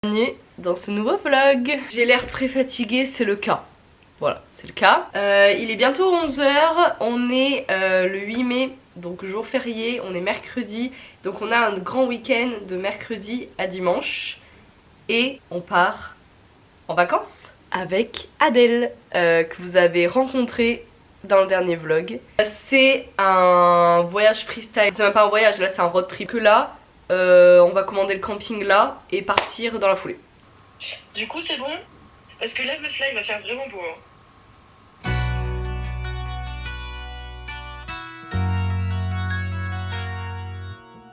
Bienvenue dans ce nouveau vlog. J'ai l'air très fatiguée, c'est le cas. Voilà, c'est le cas. Il est bientôt 11 h, on est le 8 mai, donc jour férié, on est mercredi. Donc on a un grand week-end de mercredi à dimanche. Et on part en vacances avec Adèle, que vous avez rencontré dans le dernier vlog. C'est un voyage freestyle, c'est même pas un voyage, là c'est un road trip. Que là, on va commander le camping là et partir dans la foulée. Du coup c'est bon? Parce que là meuf là il va faire vraiment beau hein.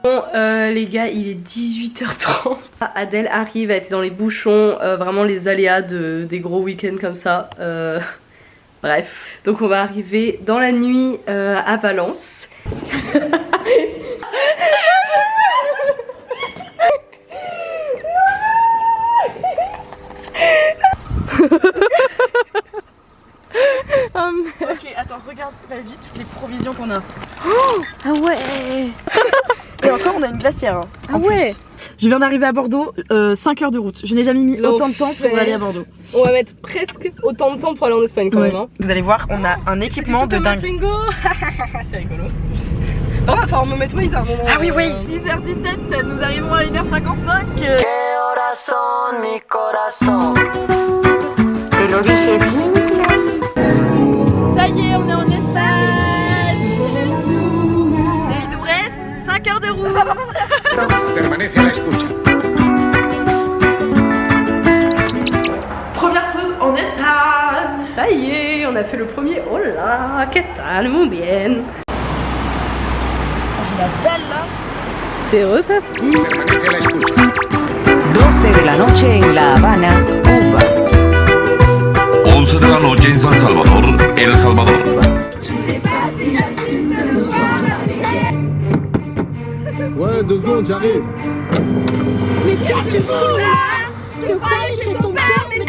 Bon les gars, il est 18 h 30. Adèle arrive, elle était dans les bouchons, vraiment les aléas des gros week-ends comme ça. Bref, donc on va arriver dans la nuit à Valence. Ok attends, regarde pas vite toutes les provisions qu'on a. Oh, ah ouais. Et encore on a une glacière hein, ah ouais. Je viens d'arriver à Bordeaux, 5 heures de route. Je n'ai jamais mis autant de temps pour aller à Bordeaux. On va mettre presque autant de temps pour aller en Espagne quand même hein. Vous allez voir, on a un équipement de dingue. C'est rigolo. Bon, il va falloir me mettre Waze à un moment. Ah oui oui, 6h17, nous arrivons à 1h55. Ça y est, on est en Espagne. Et il nous reste 5 heures de route. Permanece a la escucha. Première pause en Espagne. Ça y est, on a fait le premier. Hola, ¿qué tal? Muy bien. J'ai la dalle là. C'est reparti. Permanece a la escucha. 12 de la noche en La Habana, Cuba. 11 de la noche en San Salvador, El Salvador. Ouais, 2 secondes, j'arrive. Mais qu'est-ce que tu fous là? Je te croyais chez ton père, mais...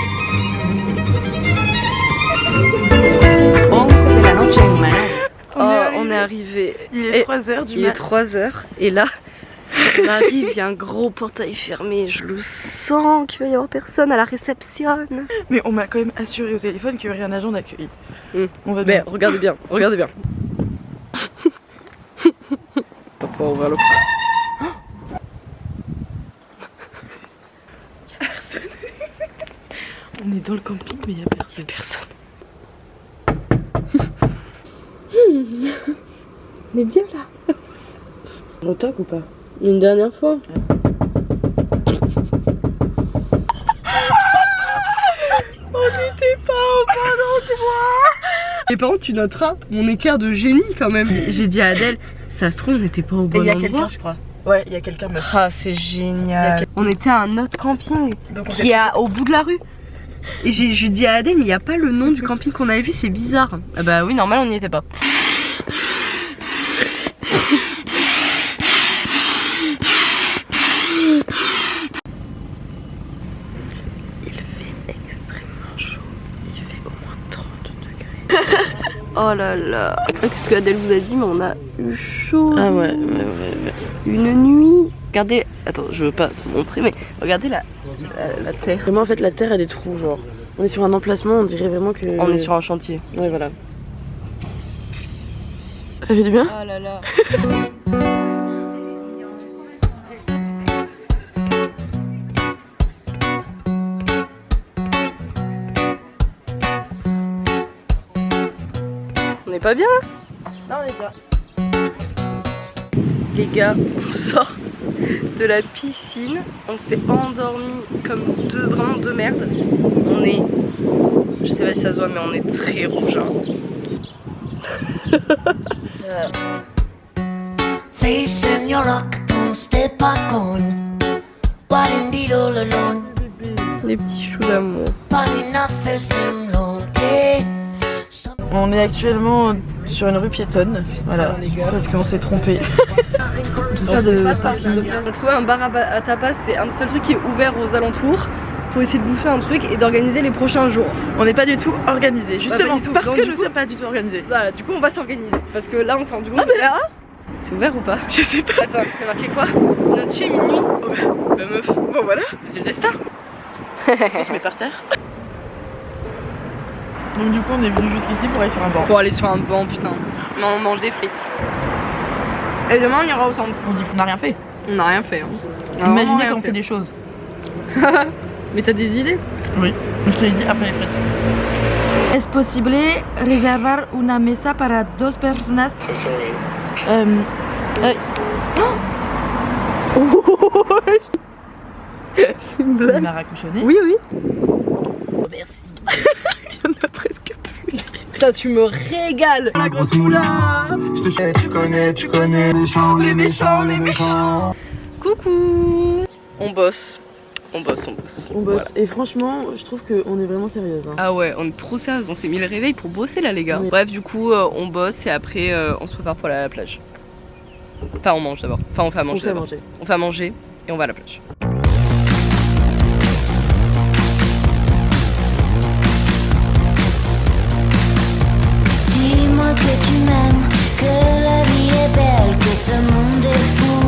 11 de la noche en Managua. On est arrivé. Il est 3 h du matin. Il est 3 h. Et là, on arrive, il y a un gros portail fermé. Je le sens qu'il va y avoir personne à la réception. Mais on m'a quand même assuré au téléphone qu'il n'y aurait un agent d'accueil. On va Mais bien. regardez bien, regardez bien. On va pouvoir ouvrir le... On est dans le camping mais il n'y a personne. On est bien là. Retoc ou pas? Une dernière fois. On n'était pas au bon endroit. Et par contre tu noteras mon écart de génie quand même. J'ai dit à Adèle, ça se trouve on n'était pas au Et bon il y a endroit. quelqu'un je crois. Ouais, il y a quelqu'un meuf. Ah c'est génial. On était à un autre camping Donc on qui est au bout de la rue. Et je dis à Adèle mais il n'y a pas le nom du camping qu'on avait vu, c'est bizarre. Ah bah oui normal on n'y était pas. Il fait extrêmement chaud, il fait au moins 30 degrés. Oh là là. Qu'est-ce qu'Adèle vous a dit mais on a eu chaud. Ah ouais. Une nuit. Regardez, attends, je veux pas te montrer, mais regardez la terre. Vraiment en fait la terre a des trous genre. On est sur un emplacement, on dirait vraiment que... On est sur un chantier. Ouais voilà. Ça fait du bien? Oh là là. On est pas bien là? Non on est bien. Les gars, on sort de la piscine, on s'est endormi comme vraiment deux merdes. On est, je sais pas si ça se voit mais on est très rouge hein. Facing your rock, don't step back on. What indeed all alone. Les petits choux d'amour. Funny not first and long. Hey. On est actuellement sur une rue piétonne. Voilà. Parce qu'on s'est trompé. Tout ça de parking. On a trouvé un bar à tapas, c'est un seul truc qui est ouvert aux alentours pour essayer de bouffer un truc et d'organiser les prochains jours. On n'est pas du tout organisé, justement, du tout. parce Donc, que du nous coup- sommes pas du tout organisés. Voilà, du coup on va s'organiser parce que là on s'est rendu compte que là, c'est ouvert ou pas? Je sais pas. Attends, il y a marqué quoi? Notre chez minuit. Bah meuf, bon voilà, C'est le destin. on se met par terre. Donc du coup on est venu jusqu'ici pour aller sur un banc. Pour aller sur un banc, putain. Mais on mange des frites. Et demain on ira au centre. On dit qu'on n'a rien fait. On n'a rien fait. Hein. On a vraiment Imaginez rien quand on fait des choses. Mais t'as des idées? Oui, je te l'ai dit après les frites. ¿Es posible reservar una mesa para dos personas? C'est une blague. Il m'a raccrochonné. Oui, oui. Merci. Il y en a presque plus. Putain, tu me régales. La grosse moula. Je te tu connais les méchants. Coucou. On bosse. On bosse. On bosse. Et franchement, je trouve qu'on est vraiment sérieuse. Hein. Ah ouais, on est trop sérieux, on s'est mis le réveil pour bosser là les gars. Oui. Bref, du coup, on bosse et après on se prépare pour aller à la plage. Enfin, on mange d'abord. Enfin, on fait à manger d'abord. On fait à manger et on va à la plage. Dis-moi que tu m'aimes, que la vie est belle, que ce monde est fou.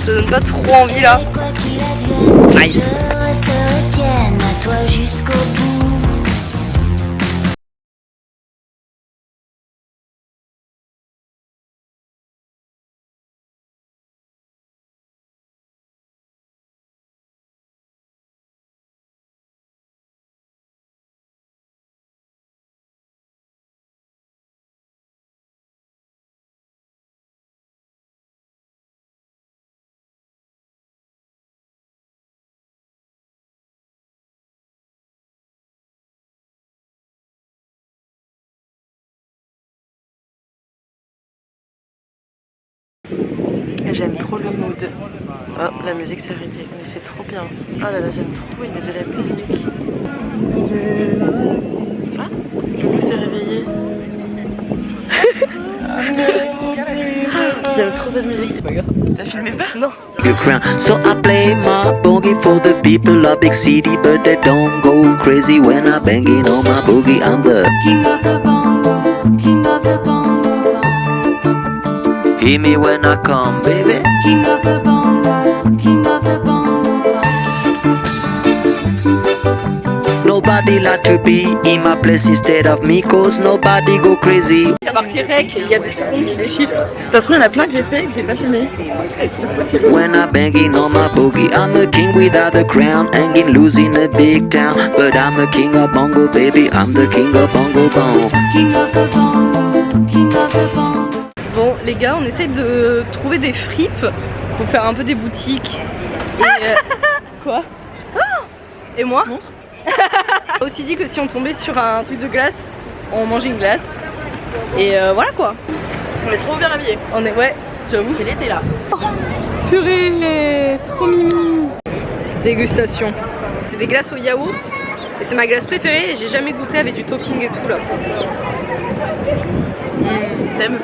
Ça donne pas trop envie là. Et quoi qu'il advienne, Nice. je resterai tienne à toi jusqu'au bout. J'aime trop le mood. Oh, la musique s'est arrêtée, mais c'est trop bien. Oh là là, j'aime trop, il met de la musique. Ah, Loulou s'est réveillé. J'aime trop cette musique. Ça filmait pas? Non. So I play my boogie for the people of big city, but they don't go crazy when I banging on my boogie. I'm the king of the bongo, king of the bongo. Hear me when I come, baby. King of the bongo, king of the bongo. Nobody like to be in my place instead of me, cause nobody go crazy. Remarquerai qu'il y a des secondes qui défilent. Ça se trouve, il y en a plein que j'ai fait et que j'ai pas filmé. C'est possible. When I banging on my boogie, I'm a king without a crown, hanging loose in a big town. But I'm a king of bongo, baby. I'm the king of bongo bong. King of the bongo, king of the bongo. Bon les gars, on essaie de trouver des fripes pour faire un peu des boutiques. Et quoi? Et moi? Montre. On a aussi dit que si on tombait sur un truc de glace, on mangeait une glace. Et voilà quoi. On est trop bien habillés. On est, ouais, j'avoue. C'est l'été là. Purée, trop mimi. Dégustation. C'est des glaces au yaourt. Et c'est ma glace préférée et j'ai jamais goûté avec du topping et tout là. T'aimes?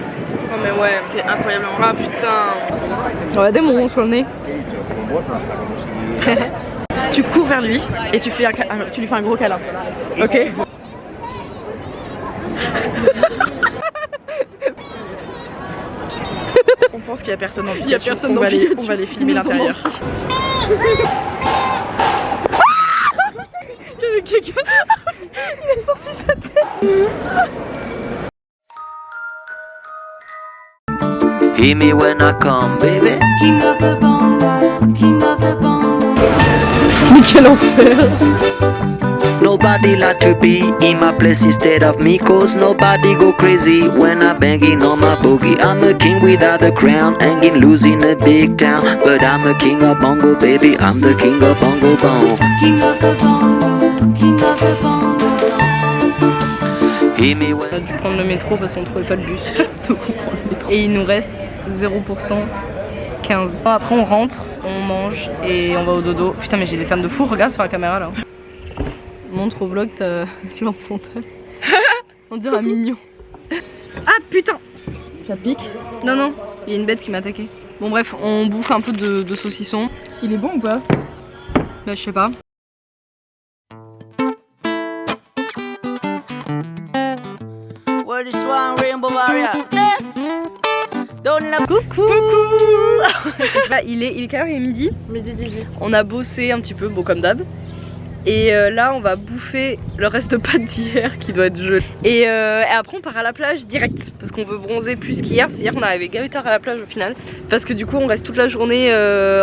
Oh mais ouais. C'est incroyablement. Ah putain. On a des bonbons sur le nez. Tu cours vers lui et tu lui fais un gros câlin. Ok. On pense qu'il y a personne dans le Pikachu. Il y a personne dans le Pikachu. On va les filmer l'intérieur. Il y avait quelqu'un. Il a sorti sa tête. Hear me when I come, baby. King of the bongo, king of the bongo. Mais quel enfer. Nobody like to be in my place instead of me, cause nobody go crazy when I banging on my boogie. I'm a king without a crown, hanging loose in a big town. But I'm a king of bongo, baby. I'm the king of bongo bong. King of the bongo, king of the bongo. Hear me On a when dû prendre le métro parce qu'on trouvait pas le bus. Donc on prend le métro. Et il nous reste 0%, 15. Après on rentre, on mange et on va au dodo. Putain mais j'ai des cernes de fou, regarde sur la caméra là. Montre au vlog, t'as l'enfanteur. On dirait un mignon. Ah putain. Ça pique. Non non, il y a une bête qui m'a attaqué. Bon bref, on bouffe un peu de saucisson. Il est bon ou pas? Bah je sais pas. Where this one Rainbow Warrior? Coucou. Bah, il est quelle heure? Il est midi. Midi 18. On a bossé un petit peu, bon comme d'hab. Et là on va bouffer le reste de pâtes d'hier qui doit être gelé. Et après on part à la plage direct parce qu'on veut bronzer plus qu'hier. Parce qu'hier on est arrivé gavé tard à la plage au final. Parce que du coup on reste toute la journée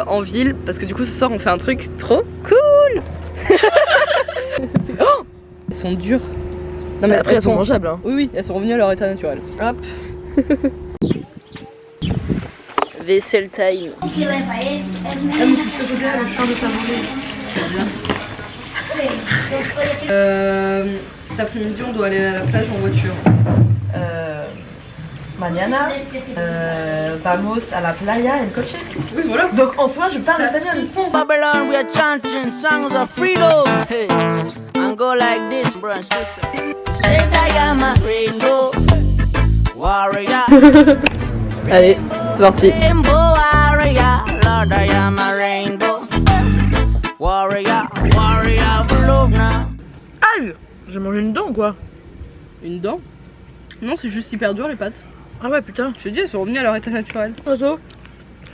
en ville. Parce que du coup ce soir on fait un truc trop cool. Oh, elles sont dures. Non mais après elles sont mangeables hein. Oui oui, elles sont revenues à leur état naturel. Hop. Vaisselle time. Cet après-midi on doit aller à la plage en voiture. Mañana vamos a la playa en coche. Oui voilà. Donc en soi je parle espagnol. Babylon, we are chanting songs of freedom. Hey, and go like this, bro and sister. Say I am a rainbow warrior. Allez, c'est parti. Rainbow warrior, Lord, I am a rainbow warrior, warrior of love now. Aïe, j'ai mangé une dent quoi. Une dent? Non, c'est juste hyper dur les pâtes. Ah ouais putain. Je te dis, elles sont revenues à leur état naturel. Oiseau.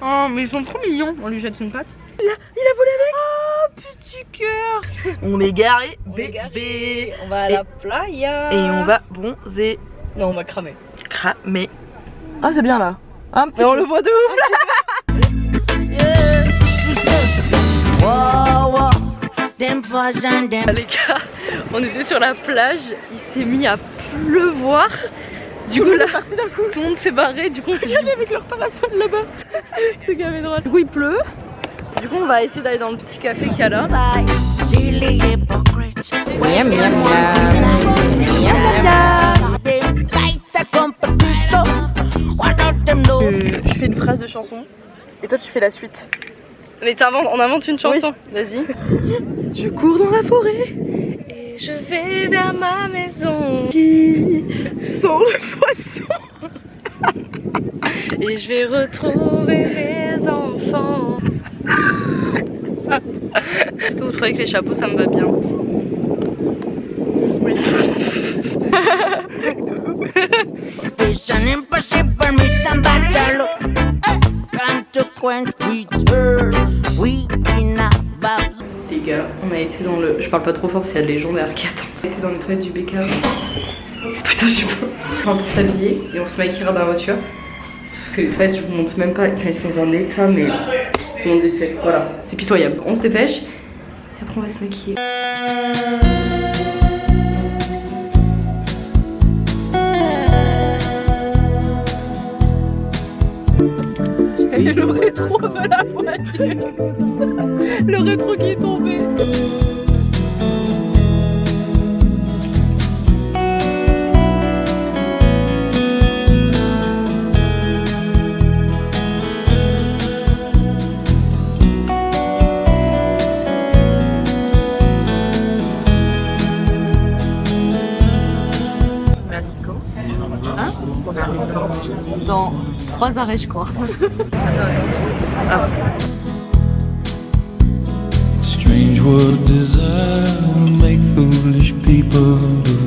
Oh, mais ils sont trop mignons. On lui jette une patte. Il a volé avec. Oh, petit cœur. On est garé, On est bébé. garés. On va à la playa. Et on va bronzer. Non, on va cramer. Cramer. Ah c'est bien là. Un petit Mais on peu. le voit de ouf là. Yeah, you say, whoa, whoa, them fuzz and them. Les gars, on était sur la plage. Il s'est mis à pleuvoir. Du coup là, tout le monde s'est barré. Du coup on s'est dit avec leur parasol là-bas. C'est gavé drôle. Du coup il pleut. Du coup on va essayer d'aller dans le petit café qu'il y a là. Like silly hypocrites. Miam, miam, They fight the competition. What don't them know? Je fais une phrase de chanson et toi tu fais la suite. Mais on invente une chanson. Vas-y. Je cours dans la forêt Et je vais vers ma maison. qui sent le poisson. Et je vais retrouver mes enfants. Est-ce que vous trouvez que les chapeaux ça me va bien? Oui. Mission impossible, mission battle. Consequence with her. We in a box. Les gars, on a été dans le... Je parle pas trop fort parce qu'il y a des gens derrière qui attendent. On a été dans les toilettes du BK. Putain, je sais pas. Enfin, pour s'habiller et on se maquillera dans la voiture. Sauf que en fait, je vous montre même pas qu'ils sont dans un état, mais je vous montre vite fait. Voilà, c'est pitoyable. On se dépêche et après on va se maquiller. Et le rétro de la voiture. Le rétro qui est tombé. Hein? Dans 3 arrêts je crois. Attends. Strange what desire make foolish people do.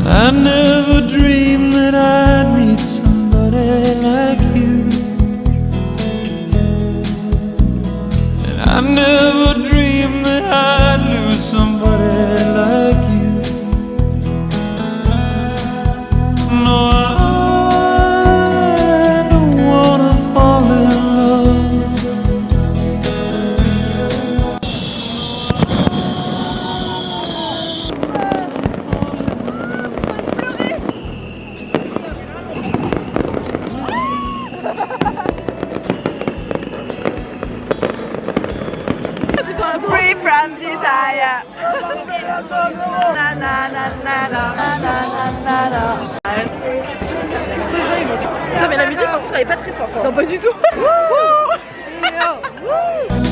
I never dreamed that I'd meet somebody like you, and I never dreamed that I'd lose somebody like you. No, I don't wanna fall in love. Free from desire. Na na na na na na na na. Non mais la musique par contre elle est pas très forte. Non pas du tout.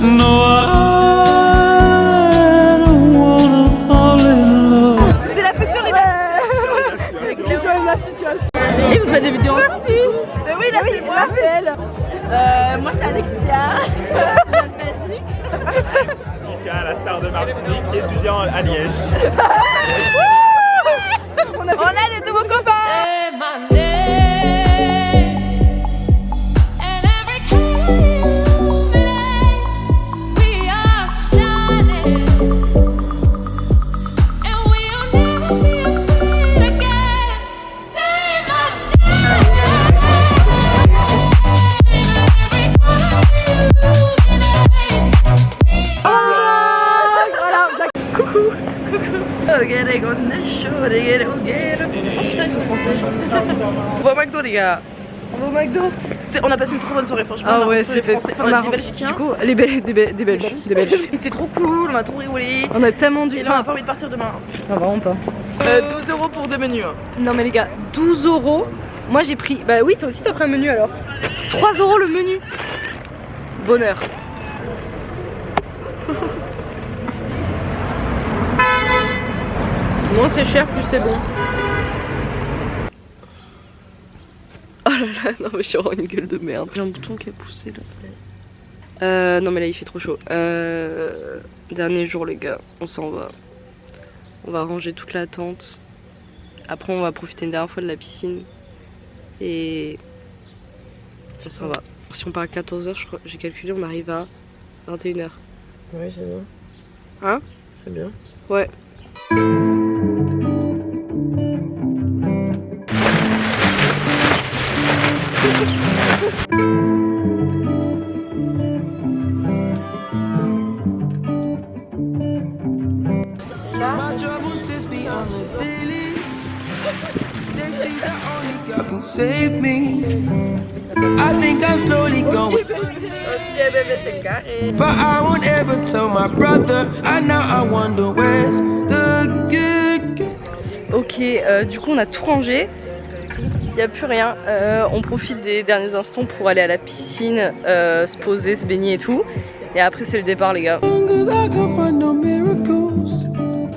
No, I don't wanna fall in love. C'est la future la situation. Et vous faites des vidéos. Merci. Mais oui là c'est moi c'est elle. Moi c'est Alexia. Je viens de Belgique. Mika, la star de Martinique, étudiant à Liège. On a des nouveaux copains. they gonna show they get it. Oh putain, ils sont français. On va au McDo, les gars. On va au McDo. On a passé une trop bonne soirée, franchement. Ah ouais, c'était des Belgicains. Du coup, des Belges. C'était trop cool, on a trop rigolé. On a tellement dû. Et là, on a pas envie de partir demain. Non, vraiment pas. 12 € pour 2 menus. Non, mais les gars, 12 €. Moi j'ai pris. Bah oui, toi aussi t'as pris un menu alors. 3 € le menu. Bonheur. Moins c'est cher, plus c'est bon. Oh là là, non mais je suis vraiment une gueule de merde. J'ai un bouton qui a poussé là. Non mais là il fait trop chaud. Dernier jour les gars, on s'en va. On va ranger toute la tente. Après on va profiter une dernière fois de la piscine. Et on s'en va. Si on part à 14 h, je crois, j'ai calculé, on arrive à 21 h. Ouais, c'est bien. Hein? C'est bien. Ouais. My troubles test me on the daily. They say the only God can save me. I think I'm slowly going. But I won't ever tell my brother. And now I wonder where's the good. Ok, du coup on a tout rangé. Il n'y a plus rien. On profite des derniers instants pour aller à la piscine, se poser, se baigner et tout. Et après c'est le départ les gars.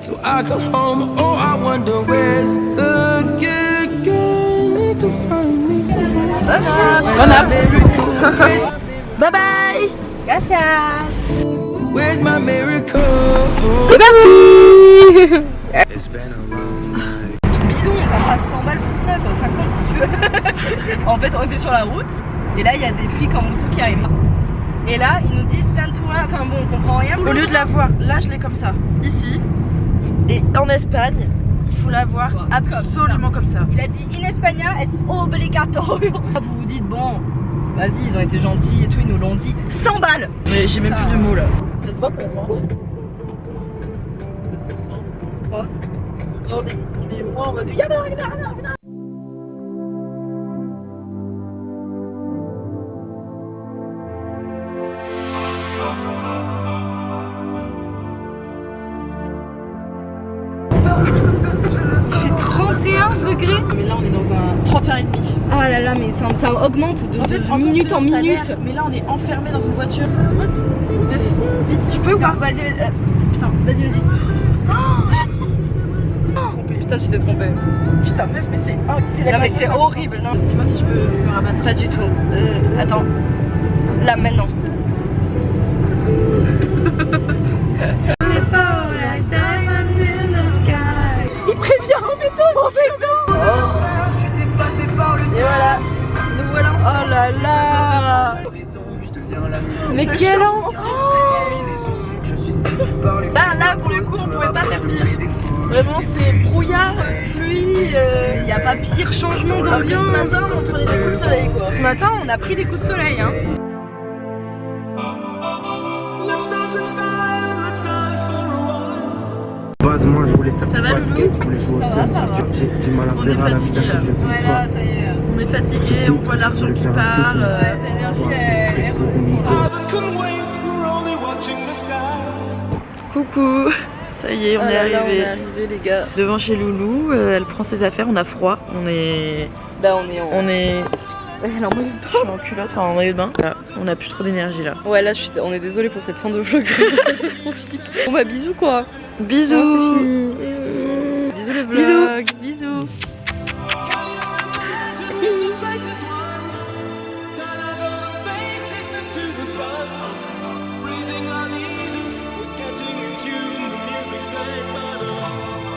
So I come home, oh I wonder where's the good girl. Need to find me someone. Bye bye. Gracias. Where's my miracle? C'est parti. It's been a long night. Tout bidon, on passe 100 balles pour ça quoi, 50 si tu veux. En fait on était sur la route et là il y a des flics en moto qui arrivent. Et là ils nous disent Santua, enfin bon on comprend rien. Au lieu de la voir, là je l'ai comme ça, ici. Et en Espagne, il faut la voir absolument comme ça. Il a dit in España es obligatorio. Vous vous dites bon, vas-y ils ont été gentils et tout, ils nous l'ont dit. 100 balles. Mais j'ai même plus de mots là. Ça se voit pour moi. On est moins en mode Yabba. Il fait 31 degrés. Mais là on est dans un 31,5. Ah là là, mais ça augmente de minute en minute. Mais là on est enfermé dans une voiture. Meuf, vite, je peux ou pas? Vas-y, putain, vas-y. Putain, tu t'es trompé. Putain, meuf, mais c'est. Oh, non, mais c'est horrible. Non. Dis-moi si je peux me rabattre. Pas du tout. Attends. Là, maintenant. Il prévient en béton. Je suis dépassé par le temps. Et voilà. Nous voilà. Oh là là. Mais quel an. Bah là pour le coup on pouvait pas faire pire. Vraiment c'est brouillard, pluie. Il n'y a pas pire changement d'ambiance. Ce matin on prenait des coups de soleil quoi. Ce matin on a pris des coups de soleil hein. Base, moi je voulais faire Ça va, basket, Loulou? je voulais jouer au Ça va, foot. ça va. J'ai mal à On est verra la vie fatigué, là. Ouais là ça y est. On est fatigué, on voit l'argent qui part. L'énergie elle redescend. Coucou. Ça y est, on est Là, arrivé. on est arrivé les gars. Devant chez Loulou, elle prend ses affaires, on a froid, on est. Bah on est en. On est. Elle est en maillot de Je suis en culotte, enfin en maillot de bain. Là, on a plus trop d'énergie là. Ouais là on est désolé pour cette fin de vlog. Bon bah bisous quoi. Bisous. Non, c'est fini. Bisous le vlog. Bisous.